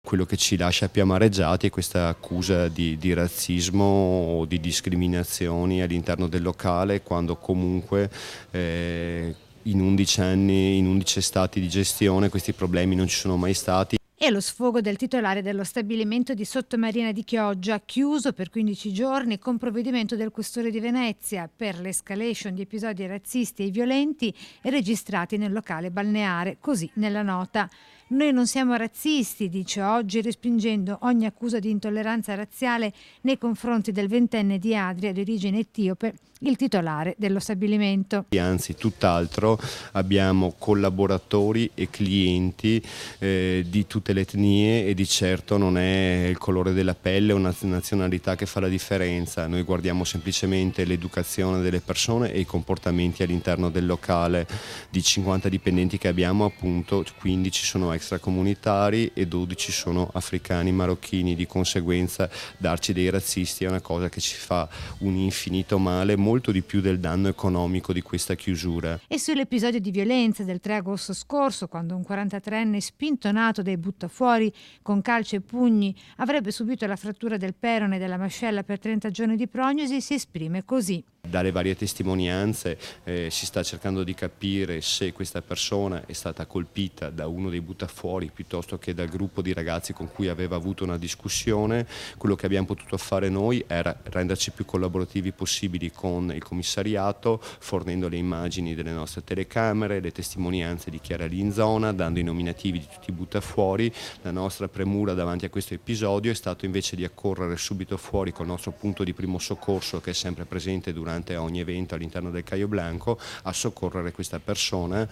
Quello che ci lascia più amareggiati è questa accusa di razzismo o di discriminazioni all'interno del locale, quando comunque in 11 anni, in 11 stati di gestione, questi problemi non ci sono mai stati. E lo sfogo del titolare dello stabilimento di Sottomarina di Chioggia, chiuso per 15 giorni con provvedimento del questore di Venezia per l'escalation di episodi razzisti e violenti registrati nel locale balneare, così nella nota. Noi non siamo razzisti, dice oggi, respingendo ogni accusa di intolleranza razziale nei confronti del ventenne di Adria di origine etiope, il titolare dello stabilimento. Anzi, tutt'altro, abbiamo collaboratori e clienti di tutte le etnie e di certo non è il colore della pelle o una nazionalità che fa la differenza. Noi guardiamo semplicemente l'educazione delle persone e i comportamenti all'interno del locale. Di 50 dipendenti che abbiamo, appunto 15 sono extracomunitari e 12 sono africani marocchini. Di conseguenza darci dei razzisti è una cosa che ci fa un infinito male, molto di più del danno economico di questa chiusura. E sull'episodio di violenza del 3 agosto scorso, quando un 43enne spintonato dai buttafuori con calci e pugni avrebbe subito la frattura del perone e della mascella per 30 giorni di prognosi, si esprime così. Dalle varie testimonianze si sta cercando di capire se questa persona è stata colpita da uno dei buttafuori piuttosto che dal gruppo di ragazzi con cui aveva avuto una discussione. Quello che abbiamo potuto fare noi era renderci più collaborativi possibili con il commissariato, fornendo le immagini delle nostre telecamere, le testimonianze di chi era lì in zona, dando i nominativi di tutti i buttafuori. La nostra premura davanti a questo episodio è stato invece di accorrere subito fuori col nostro punto di primo soccorso, che è sempre presente durante ogni evento all'interno del Caio Blanco, a soccorrere questa persona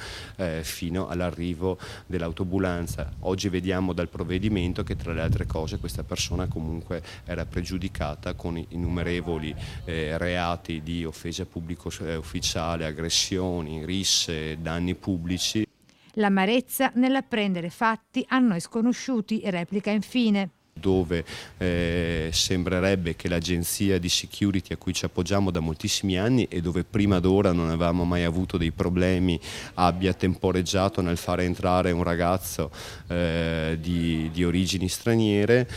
fino all'arrivo dell'autoambulanza. Oggi vediamo dal provvedimento che tra le altre cose questa persona comunque era pregiudicata con innumerevoli reati di offesa pubblico ufficiale, aggressioni, risse, danni pubblici. L'amarezza nell'apprendere fatti a noi sconosciuti, replica infine. Dove sembrerebbe che l'agenzia di security a cui ci appoggiamo da moltissimi anni e dove prima d'ora non avevamo mai avuto dei problemi abbia temporeggiato nel fare entrare un ragazzo di origini straniere.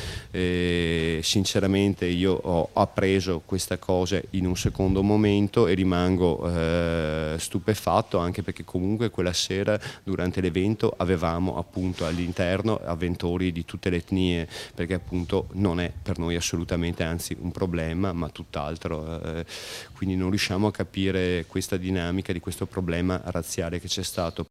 Sinceramente io ho appreso questa cosa in un secondo momento e rimango stupefatto, anche perché comunque quella sera durante l'evento avevamo appunto all'interno avventori di tutte le etnie, perché appunto non è per noi assolutamente, anzi, un problema, ma tutt'altro. Quindi non riusciamo a capire questa dinamica di questo problema razziale che c'è stato.